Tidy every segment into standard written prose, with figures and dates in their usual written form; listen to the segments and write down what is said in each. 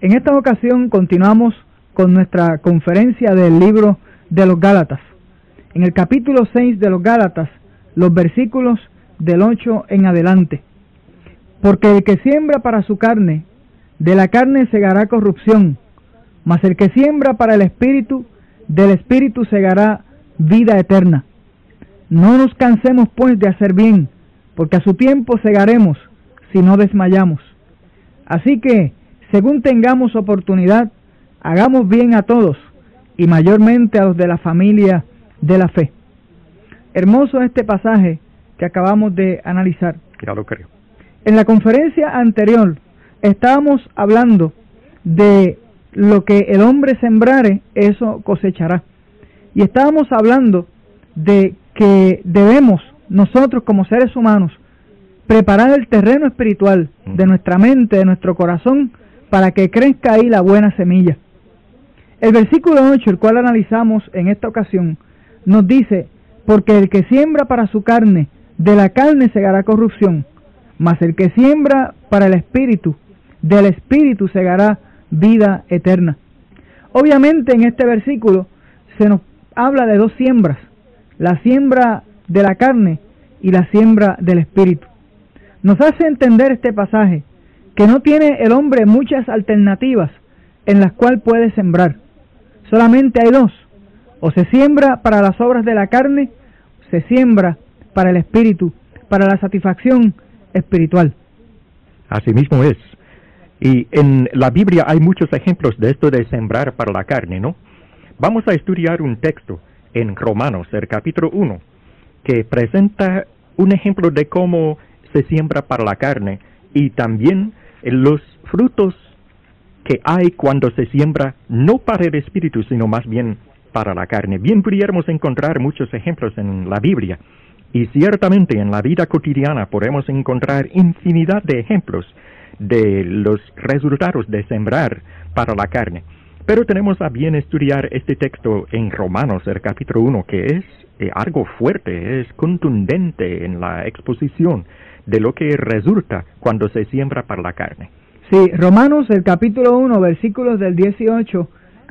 En esta ocasión continuamos con nuestra conferencia del libro de los Gálatas. En el capítulo 6 de los Gálatas, los versículos del 8 en adelante. Porque el que siembra para su carne, de la carne segará corrupción, mas el que siembra para el Espíritu, del Espíritu segará vida eterna. No nos cansemos pues de hacer bien, porque a su tiempo segaremos, si no desmayamos. Así que, según tengamos oportunidad, hagamos bien a todos, y mayormente a los de la familia de la fe. Hermoso este pasaje que acabamos de analizar. Ya lo creo. En la conferencia anterior estábamos hablando de lo que el hombre sembrare, eso cosechará. Y estábamos hablando de que debemos nosotros como seres humanos preparar el terreno espiritual de nuestra mente, de nuestro corazón, para que crezca ahí la buena semilla. El versículo 8, el cual analizamos en esta ocasión, nos dice: porque el que siembra para su carne, de la carne segará corrupción, mas el que siembra para el Espíritu, del Espíritu segará vida eterna. Obviamente en este versículo se nos habla de dos siembras, la siembra de la carne y la siembra del Espíritu. Nos hace entender este pasaje que no tiene el hombre muchas alternativas en las cuales puede sembrar. Solamente hay dos: o se siembra para las obras de la carne, o se siembra para el Espíritu, para la satisfacción espiritual. Así mismo es. Y en la Biblia hay muchos ejemplos de esto de sembrar para la carne, ¿no? Vamos a estudiar un texto en Romanos, el capítulo 1, que presenta un ejemplo de cómo se siembra para la carne y también los frutos que hay cuando se siembra no para el Espíritu, sino más bien para la carne. Bien pudiéramos encontrar muchos ejemplos en la Biblia, y ciertamente en la vida cotidiana podemos encontrar infinidad de ejemplos de los resultados de sembrar para la carne. Pero tenemos a bien estudiar este texto en Romanos, el capítulo 1, que es algo fuerte, es contundente en la exposición de lo que resulta cuando se siembra para la carne. Sí, Romanos, el capítulo 1, versículos del 18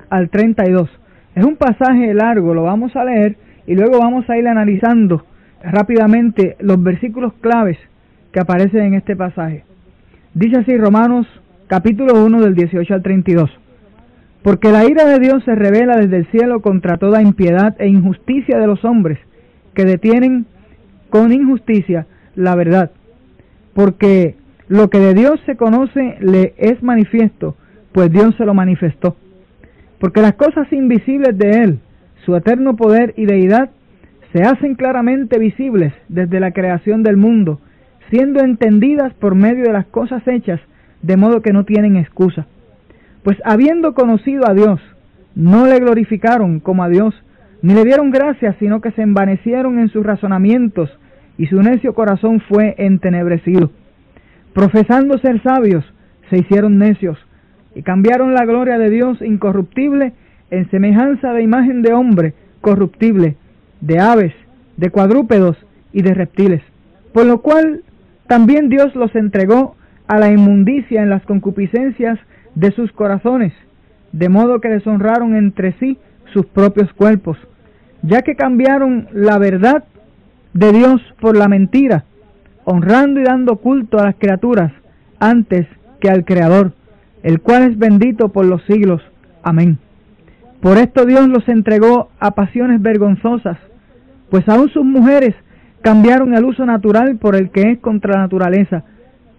al 32. Es un pasaje largo, lo vamos a leer y luego vamos a ir analizando rápidamente los versículos claves que aparecen en este pasaje. Dice así Romanos, capítulo 1, del 18 al 32. Porque la ira de Dios se revela desde el cielo contra toda impiedad e injusticia de los hombres, que detienen con injusticia la verdad. Porque lo que de Dios se conoce le es manifiesto, pues Dios se lo manifestó. Porque las cosas invisibles de Él, su eterno poder y deidad, se hacen claramente visibles desde la creación del mundo, siendo entendidas por medio de las cosas hechas, de modo que no tienen excusa. Pues habiendo conocido a Dios, no le glorificaron como a Dios, ni le dieron gracias, sino que se envanecieron en sus razonamientos, y su necio corazón fue entenebrecido. Profesando ser sabios, se hicieron necios, y cambiaron la gloria de Dios incorruptible en semejanza de imagen de hombre corruptible, de aves, de cuadrúpedos y de reptiles. Por lo cual también Dios los entregó a la inmundicia en las concupiscencias de sus corazones, de modo que deshonraron entre sí sus propios cuerpos, ya que cambiaron la verdad de Dios por la mentira, honrando y dando culto a las criaturas antes que al Creador, el cual es bendito por los siglos. Amén. Por esto Dios los entregó a pasiones vergonzosas, pues aún sus mujeres cambiaron el uso natural por el que es contra la naturaleza,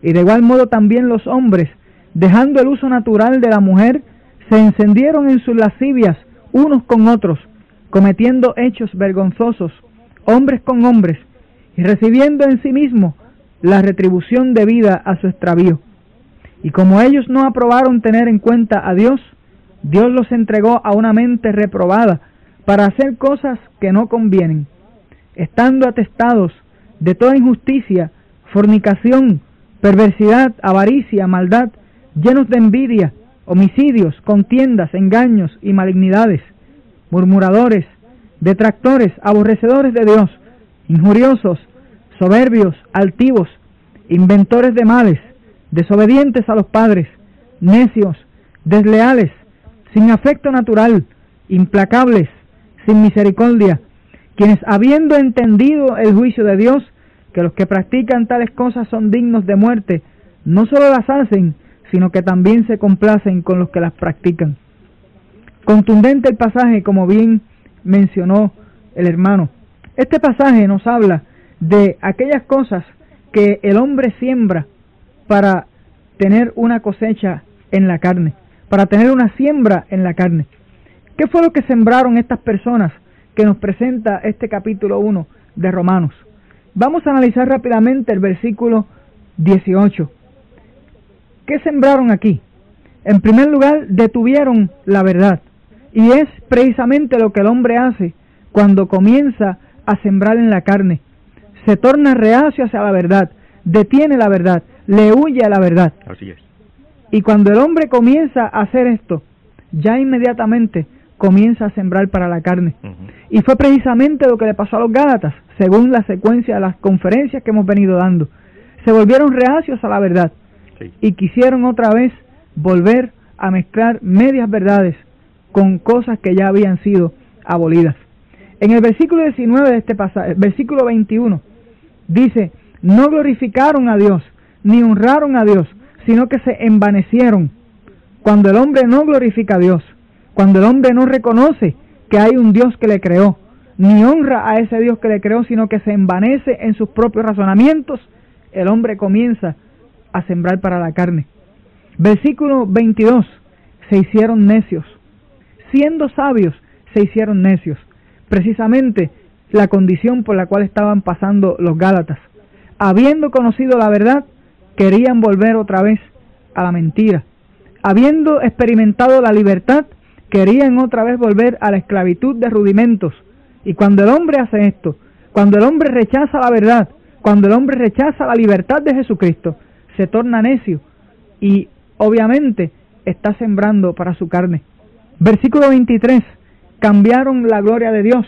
y de igual modo también los hombres, dejando el uso natural de la mujer, se encendieron en sus lascivias unos con otros, cometiendo hechos vergonzosos, hombres con hombres, y recibiendo en sí mismo la retribución debida a su extravío. Y como ellos no aprobaron tener en cuenta a Dios, Dios los entregó a una mente reprobada para hacer cosas que no convienen, estando atestados de toda injusticia, fornicación, perversidad, avaricia, maldad, llenos de envidia, homicidios, contiendas, engaños y malignidades, murmuradores, detractores, aborrecedores de Dios, injuriosos, soberbios, altivos, inventores de males, desobedientes a los padres, necios, desleales, sin afecto natural, implacables, sin misericordia, quienes habiendo entendido el juicio de Dios, que los que practican tales cosas son dignos de muerte, no solo las hacen, sino que también se complacen con los que las practican. Contundente el pasaje, como bien mencionó el hermano. Este pasaje nos habla de aquellas cosas que el hombre siembra para tener una cosecha en la carne, para tener una siembra en la carne. ¿Qué fue lo que sembraron estas personas que nos presenta este capítulo 1 de Romanos? Vamos a analizar rápidamente el versículo 18. ¿Qué sembraron aquí? En primer lugar, detuvieron la verdad. Y es precisamente lo que el hombre hace cuando comienza a sembrar en la carne. Se torna reacio hacia la verdad, detiene la verdad, le huye a la verdad. Así es. Y cuando el hombre comienza a hacer esto, ya inmediatamente comienza a sembrar para la carne. Y fue precisamente lo que le pasó a los Gálatas, según la secuencia de las conferencias que hemos venido dando. Se volvieron reacios a la verdad y quisieron otra vez volver a mezclar medias verdades con cosas que ya habían sido abolidas. En el versículo 19 de este pasaje, versículo 21, dice: no glorificaron a Dios, ni honraron a Dios, sino que se envanecieron. Cuando el hombre no glorifica a Dios, cuando el hombre no reconoce que hay un Dios que le creó, ni honra a ese Dios que le creó, sino que se envanece en sus propios razonamientos, el hombre comienza a sembrar para la carne. Versículo 22, se hicieron necios. Siendo sabios, se hicieron necios. Precisamente la condición por la cual estaban pasando los Gálatas. Habiendo conocido la verdad, querían volver otra vez a la mentira. Habiendo experimentado la libertad, querían otra vez volver a la esclavitud de rudimentos. Y cuando el hombre hace esto, cuando el hombre rechaza la verdad, cuando el hombre rechaza la libertad de Jesucristo, se torna necio y obviamente está sembrando para su carne. Versículo 23, cambiaron la gloria de Dios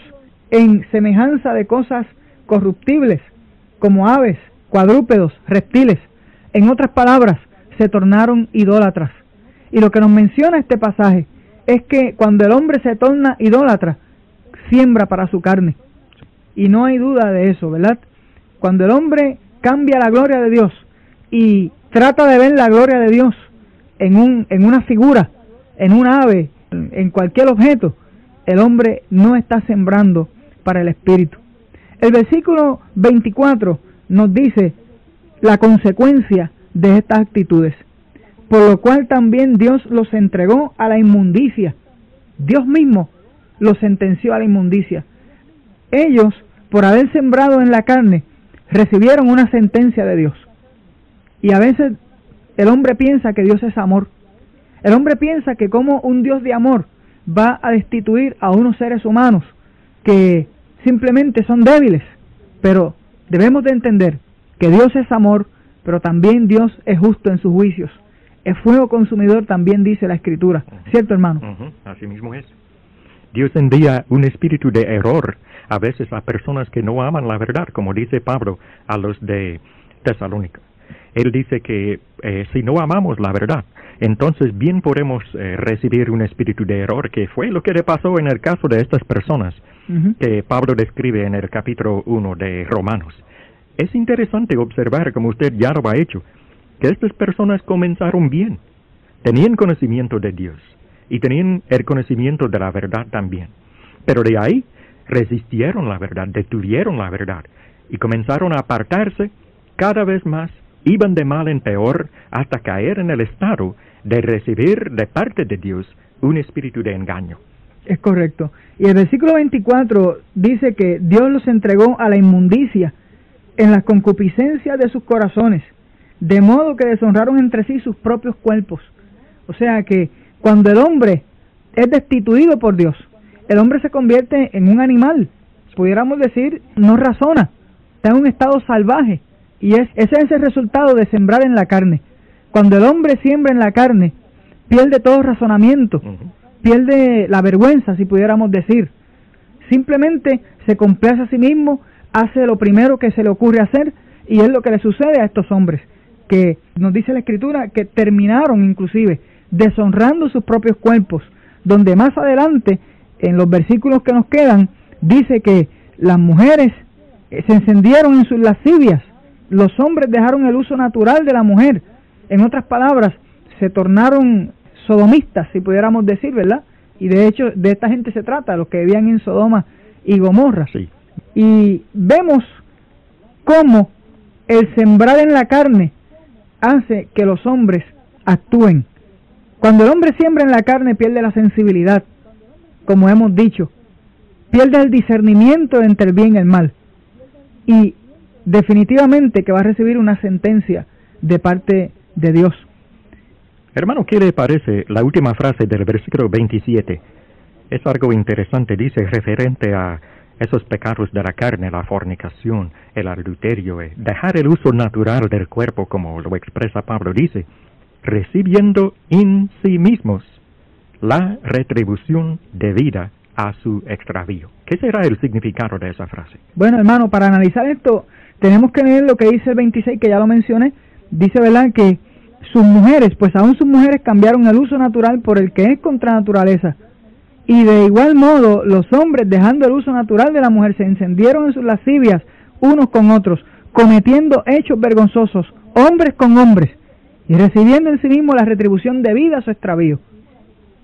en semejanza de cosas corruptibles, como aves, cuadrúpedos, reptiles. En otras palabras, se tornaron idólatras. Y lo que nos menciona este pasaje es que cuando el hombre se torna idólatra, siembra para su carne. Y no hay duda de eso, ¿verdad? Cuando el hombre cambia la gloria de Dios y trata de ver la gloria de Dios en una figura, en un ave, en cualquier objeto, el hombre no está sembrando para el espíritu. El versículo 24 nos dice la consecuencia de estas actitudes, por lo cual también Dios los entregó a la inmundicia. Dios mismo los sentenció a la inmundicia. Ellos, por haber sembrado en la carne, recibieron una sentencia de Dios. Y a veces el hombre piensa que Dios es amor. El hombre piensa que como un Dios de amor va a destituir a unos seres humanos que simplemente son débiles. Pero debemos de entender que Dios es amor, pero también Dios es justo en sus juicios. Es fuego consumidor, también dice la Escritura. ¿Cierto, hermano? Así mismo es. Dios envía un espíritu de error a veces a personas que no aman la verdad, como dice Pablo a los de Tesalónica. Él dice que si no amamos la verdad, entonces bien podemos recibir un espíritu de error, que fue lo que le pasó en el caso de estas personas que Pablo describe en el capítulo 1 de Romanos. Es interesante observar, como usted ya lo ha hecho, que estas personas comenzaron bien, tenían conocimiento de Dios y tenían el conocimiento de la verdad también, pero de ahí resistieron la verdad, detuvieron la verdad y comenzaron a apartarse cada vez más, iban de mal en peor hasta caer en el estado de recibir de parte de Dios un espíritu de engaño. Es correcto. Y el versículo 24 dice que Dios los entregó a la inmundicia en las concupiscencias de sus corazones, de modo que deshonraron entre sí sus propios cuerpos. O sea que cuando el hombre es destituido por Dios, el hombre se convierte en un animal, pudiéramos decir, no razona, está en un estado salvaje, y ese es el resultado de sembrar en la carne. Cuando el hombre siembra en la carne, pierde todo razonamiento, pierde la vergüenza, si pudiéramos decir. Simplemente se complace a sí mismo, hace lo primero que se le ocurre hacer, y es lo que le sucede a estos hombres, que nos dice la Escritura que terminaron inclusive deshonrando sus propios cuerpos, donde más adelante, en los versículos que nos quedan, dice que las mujeres se encendieron en sus lascivias, los hombres dejaron el uso natural de la mujer, en otras palabras, se tornaron sodomistas, si pudiéramos decir, ¿verdad? Y de hecho, de esta gente se trata, los que vivían en Sodoma y Gomorra. Sí. Y vemos cómo el sembrar en la carne hace que los hombres actúen. Cuando el hombre siembra en la carne, pierde la sensibilidad, como hemos dicho, pierde el discernimiento entre el bien y el mal, y definitivamente que va a recibir una sentencia de parte de Dios. Hermano, ¿qué le parece la última frase del versículo 27? Es algo interesante, dice, referente a esos pecados de la carne, la fornicación, el adulterio, dejar el uso natural del cuerpo, como lo expresa Pablo, dice, recibiendo en sí mismos la retribución debida a su extravío. ¿Qué será el significado de esa frase? Bueno, hermano, para analizar esto, tenemos que leer lo que dice el 26, que ya lo mencioné. Dice, ¿verdad?, que sus mujeres, pues aún sus mujeres cambiaron el uso natural por el que es contra naturaleza. Y de igual modo, los hombres, dejando el uso natural de la mujer, se encendieron en sus lascivias unos con otros, cometiendo hechos vergonzosos, hombres con hombres, y recibiendo en sí mismo la retribución debida a su extravío.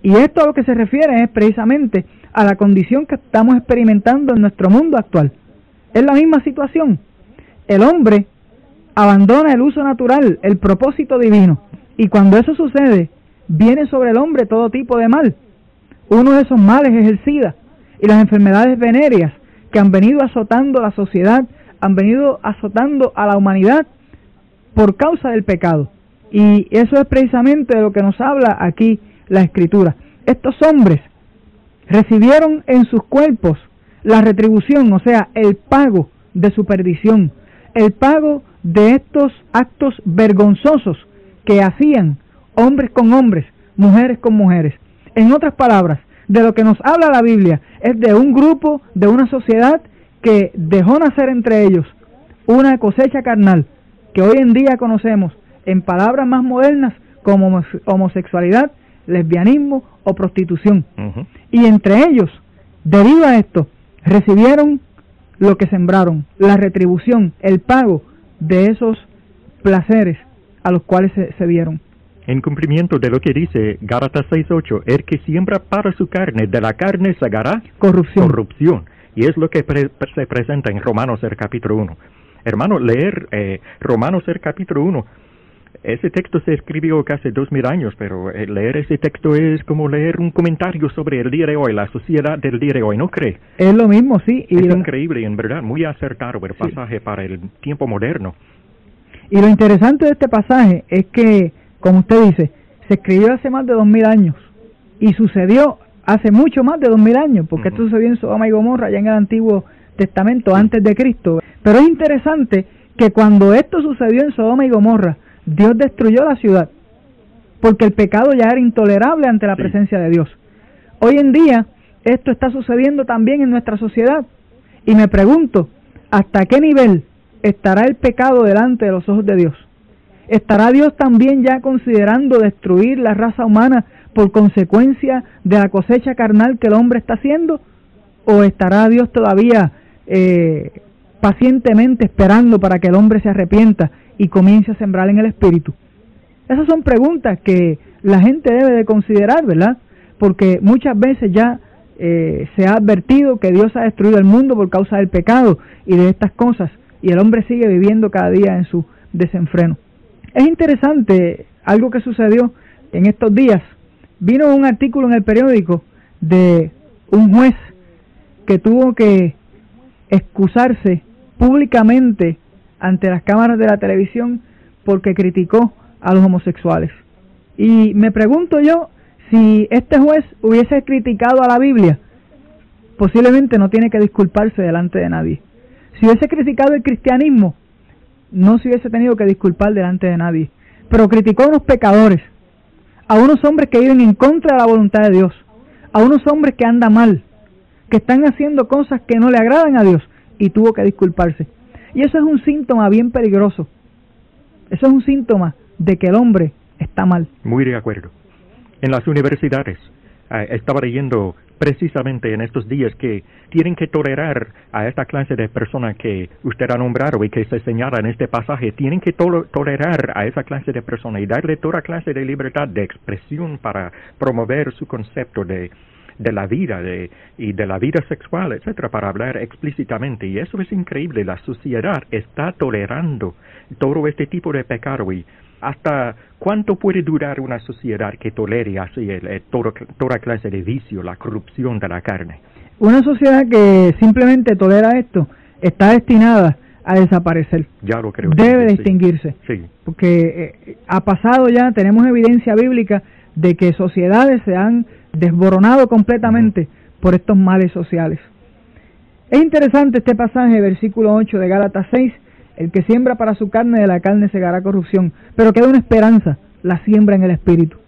Y esto a lo que se refiere es precisamente a la condición que estamos experimentando en nuestro mundo actual. Es la misma situación. El hombre abandona el uso natural, el propósito divino, y cuando eso sucede, viene sobre el hombre todo tipo de mal. Uno de esos males es el SIDA y las enfermedades venéreas que han venido azotando la sociedad, han venido azotando a la humanidad por causa del pecado. Y eso es precisamente de lo que nos habla aquí la Escritura. Estos hombres recibieron en sus cuerpos la retribución, o sea, el pago de su perdición, el pago de estos actos vergonzosos que hacían hombres con hombres, mujeres con mujeres. En otras palabras, de lo que nos habla la Biblia es de un grupo, de una sociedad que dejó nacer entre ellos una cosecha carnal que hoy en día conocemos en palabras más modernas como homosexualidad, lesbianismo o prostitución. Y entre ellos, debido a esto, recibieron lo que sembraron, la retribución, el pago de esos placeres a los cuales se dieron. En cumplimiento de lo que dice Gálatas 6:8, el que siembra para su carne, de la carne segará corrupción. Y es lo que se presenta en Romanos el capítulo 1. Hermano, leer Romanos el capítulo 1, ese texto se escribió casi 2000 años, pero leer ese texto es como leer un comentario sobre el día de hoy, la sociedad del día de hoy, ¿no cree? Es lo mismo, sí. Y es increíble, en verdad, muy acertado el pasaje para el tiempo moderno. Y lo interesante de este pasaje es que, como usted dice, se escribió hace más de 2000 años y sucedió hace mucho más de 2000 años, porque esto sucedió en Sodoma y Gomorra, ya en el Antiguo Testamento, antes de Cristo. Pero es interesante que cuando esto sucedió en Sodoma y Gomorra, Dios destruyó la ciudad, porque el pecado ya era intolerable ante la presencia de Dios. Hoy en día, esto está sucediendo también en nuestra sociedad, y me pregunto, ¿hasta qué nivel estará el pecado delante de los ojos de Dios? ¿Estará Dios también ya considerando destruir la raza humana por consecuencia de la cosecha carnal que el hombre está haciendo? ¿O estará Dios todavía pacientemente esperando para que el hombre se arrepienta y comience a sembrar en el Espíritu? Esas son preguntas que la gente debe de considerar, ¿verdad? Porque muchas veces ya se ha advertido que Dios ha destruido el mundo por causa del pecado y de estas cosas, y el hombre sigue viviendo cada día en su desenfreno. Es interesante algo que sucedió en estos días. Vino un artículo en el periódico de un juez que tuvo que excusarse públicamente ante las cámaras de la televisión porque criticó a los homosexuales. Y me pregunto yo, si este juez hubiese criticado a la Biblia, posiblemente no tiene que disculparse delante de nadie. Si hubiese criticado el cristianismo, no se hubiese tenido que disculpar delante de nadie. Pero criticó a unos pecadores, a unos hombres que viven en contra de la voluntad de Dios, a unos hombres que andan mal, que están haciendo cosas que no le agradan a Dios, y tuvo que disculparse. Y eso es un síntoma bien peligroso. Eso es un síntoma de que el hombre está mal. Muy de acuerdo. En las universidades, estaba leyendo precisamente en estos días que tienen que tolerar a esta clase de personas que usted ha nombrado y que se señala en este pasaje, tienen que tolerar a esa clase de personas y darle toda clase de libertad de expresión para promover su concepto de la vida y de la vida sexual, etcétera, para hablar explícitamente. Y eso es increíble. La sociedad está tolerando todo este tipo de pecado. ¿Y hasta cuánto puede durar una sociedad que tolere así toda clase de vicio, la corrupción de la carne? Una sociedad que simplemente tolera esto está destinada a desaparecer. Ya lo creo. Debe distinguirse. Sí. Porque ha pasado ya, tenemos evidencia bíblica de que sociedades se han desboronado completamente por estos males sociales. Es interesante este pasaje, versículo 8 de Gálatas 6, el que siembra para su carne, de la carne segará corrupción, pero queda una esperanza, la siembra en el Espíritu.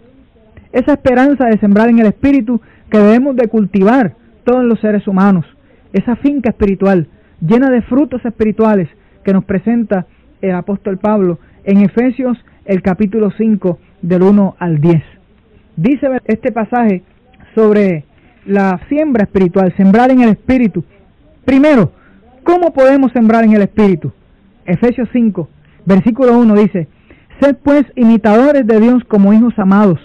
Esa esperanza de sembrar en el Espíritu que debemos de cultivar todos los seres humanos, esa finca espiritual, llena de frutos espirituales que nos presenta el apóstol Pablo en Efesios, el capítulo 5, del 1 al 10. Dice este pasaje sobre la siembra espiritual, sembrar en el Espíritu. Primero, ¿cómo podemos sembrar en el Espíritu? Efesios 5, versículo 1 dice: sed pues imitadores de Dios como hijos amados,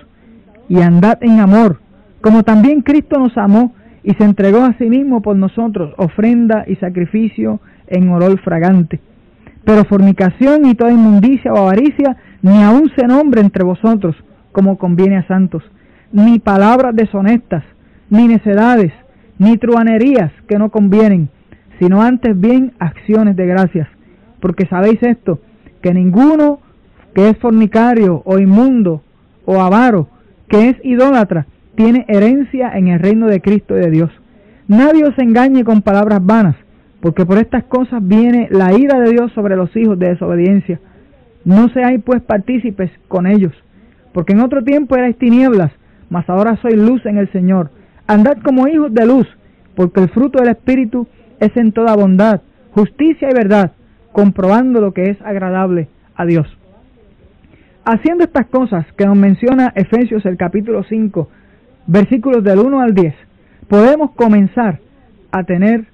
y andad en amor, como también Cristo nos amó y se entregó a sí mismo por nosotros, ofrenda y sacrificio en olor fragante. Pero fornicación y toda inmundicia o avaricia ni aun se nombre entre vosotros, como conviene a santos, ni palabras deshonestas, ni necedades, ni truhanerías que no convienen, sino antes bien acciones de gracias. Porque sabéis esto, que ninguno que es fornicario o inmundo o avaro, que es idólatra, tiene herencia en el reino de Cristo y de Dios. Nadie os engañe con palabras vanas, porque por estas cosas viene la ira de Dios sobre los hijos de desobediencia. No seáis pues partícipes con ellos, porque en otro tiempo erais tinieblas, mas ahora sois luz en el Señor. Andad como hijos de luz, porque el fruto del Espíritu es en toda bondad, justicia y verdad, comprobando lo que es agradable a Dios. Haciendo estas cosas que nos menciona Efesios el capítulo 5, versículos del 1 al 10, podemos comenzar a tener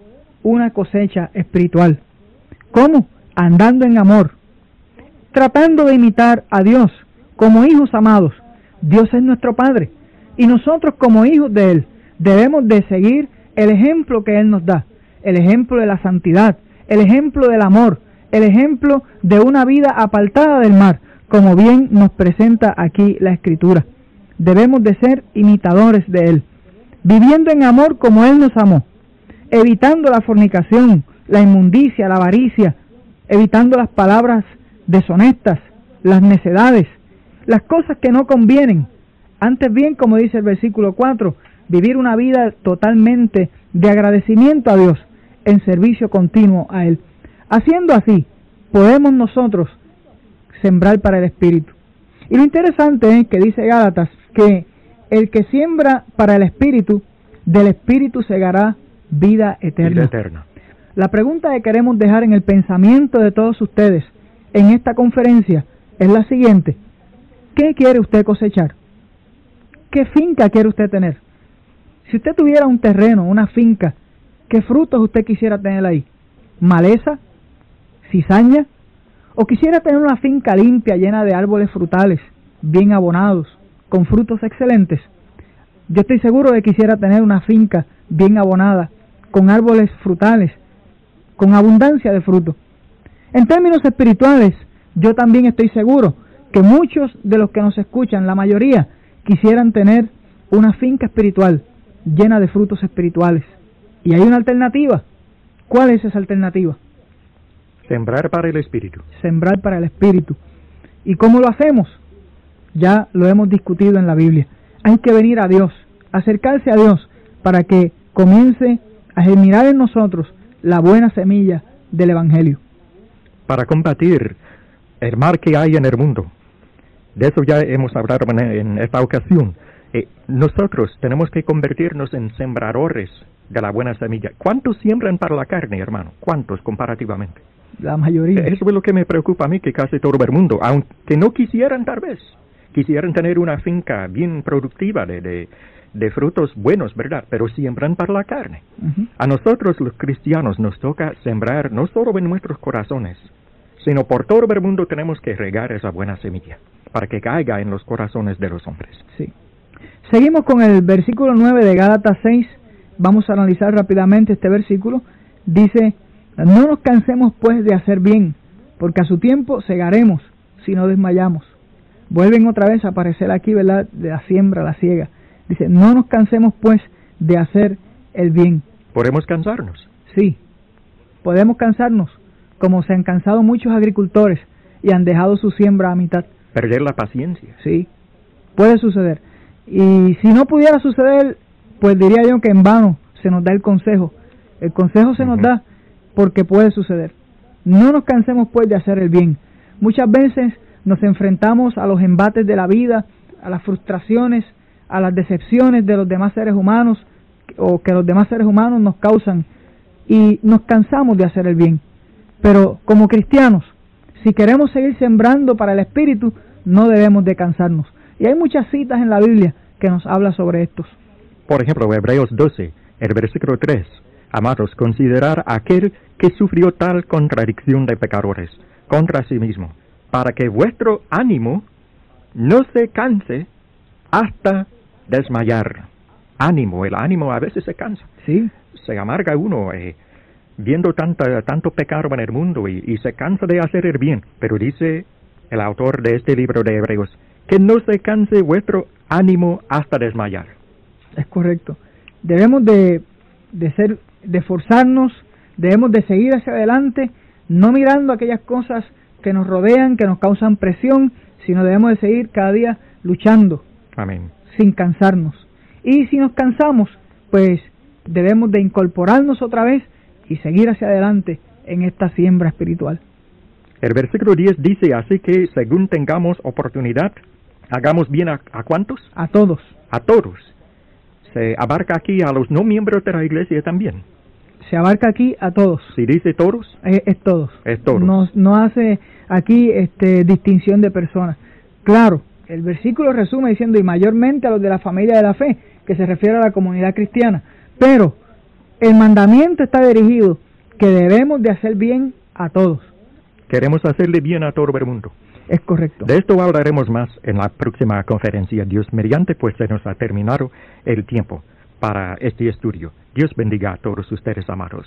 una cosecha espiritual. ¿Cómo? Andando en amor, tratando de imitar a Dios como hijos amados. Dios es nuestro Padre y nosotros como hijos de Él debemos de seguir el ejemplo que Él nos da, el ejemplo de la santidad, el ejemplo del amor, el ejemplo de una vida apartada del mal, como bien nos presenta aquí la Escritura. Debemos de ser imitadores de Él, viviendo en amor como Él nos amó, evitando la fornicación, la inmundicia, la avaricia, evitando las palabras deshonestas, las necedades, las cosas que no convienen. Antes bien, como dice el versículo 4, vivir una vida totalmente de agradecimiento a Dios, en servicio continuo a Él. Haciendo así, podemos nosotros sembrar para el Espíritu. Y lo interesante es que dice Gálatas que el que siembra para el Espíritu, del Espíritu segará vida eterna. Vida eterna. La pregunta que queremos dejar en el pensamiento de todos ustedes en esta conferencia es la siguiente: ¿qué quiere usted cosechar? ¿Qué finca quiere usted tener? Si usted tuviera un terreno, una finca, ¿qué frutos usted quisiera tener ahí? ¿Maleza? ¿Cizaña? ¿O quisiera tener una finca limpia, llena de árboles frutales, bien abonados, con frutos excelentes? Yo estoy seguro de que quisiera tener una finca bien abonada, con árboles frutales, con abundancia de fruto. En términos espirituales, yo también estoy seguro que muchos de los que nos escuchan, la mayoría, quisieran tener una finca espiritual llena de frutos espirituales. Y hay una alternativa. ¿Cuál es esa alternativa? Sembrar para el Espíritu. Sembrar para el Espíritu. ¿Y cómo lo hacemos? Ya lo hemos discutido en la Biblia. Hay que venir a Dios, acercarse a Dios, para que comience a germinar en nosotros la buena semilla del Evangelio. Para combatir el mal que hay en el mundo, de eso ya hemos hablado en esta ocasión, nosotros tenemos que convertirnos en sembradores de la buena semilla. ¿Cuántos siembran para la carne, hermano? ¿Cuántos comparativamente? La mayoría. Eso es lo que me preocupa a mí, que casi todo el mundo, aunque no quisieran tal vez, quisieran tener una finca bien productiva de frutos buenos, ¿verdad? Pero siembran para la carne. A nosotros los cristianos nos toca sembrar no solo en nuestros corazones, sino por todo el mundo tenemos que regar esa buena semilla para que caiga en los corazones de los hombres. Sí. Seguimos con el versículo 9 de Gálatas 6. Vamos a analizar rápidamente este versículo. Dice: no nos cansemos pues de hacer bien, porque a su tiempo segaremos si no desmayamos. Vuelven otra vez a aparecer aquí, ¿verdad?, de la siembra, la siega. Dice: no nos cansemos pues de hacer el bien. ¿Podemos cansarnos? Sí, podemos cansarnos, como se han cansado muchos agricultores y han dejado su siembra a mitad. Perder la paciencia. Sí, puede suceder. Y si no pudiera suceder, pues diría yo que en vano se nos da el consejo. El consejo se nos da porque puede suceder. No nos cansemos pues de hacer el bien. Muchas veces nos enfrentamos a los embates de la vida, a las frustraciones, a las decepciones de los demás seres humanos, o que los demás seres humanos nos causan, y nos cansamos de hacer el bien. Pero como cristianos, si queremos seguir sembrando para el Espíritu, no debemos de cansarnos. Y hay muchas citas en la Biblia que nos habla sobre estos. Por ejemplo, Hebreos 12, el versículo 3. Amados, considerar aquel que sufrió tal contradicción de pecadores contra sí mismo, para que vuestro ánimo no se canse hasta desmayar. Ánimo, el ánimo a veces se cansa. Sí. Se amarga uno viendo tanto pecado en el mundo y se cansa de hacer el bien. Pero dice el autor de este libro de Hebreos, que no se canse vuestro ánimo hasta desmayar. Es correcto. Debemos de esforzarnos, debemos de seguir hacia adelante, no mirando aquellas cosas que nos rodean, que nos causan presión, sino debemos de seguir cada día luchando. Amén. Sin cansarnos. Y si nos cansamos, pues debemos de incorporarnos otra vez y seguir hacia adelante en esta siembra espiritual. El versículo 10 dice, así que según tengamos oportunidad, hagamos bien ¿a cuántos? A todos. A todos. Se abarca aquí a los no miembros de la iglesia también. Se abarca aquí a todos. Si dice todos, es todos. Es todos. No hace aquí distinción de personas. Claro, el versículo resume diciendo, y mayormente a los de la familia de la fe, que se refiere a la comunidad cristiana. Pero el mandamiento está dirigido que debemos de hacer bien a todos. Queremos hacerle bien a todo el mundo. Es correcto. De esto hablaremos más en la próxima conferencia. Dios mediante, pues se nos ha terminado el tiempo para este estudio. Dios bendiga a todos ustedes, amados.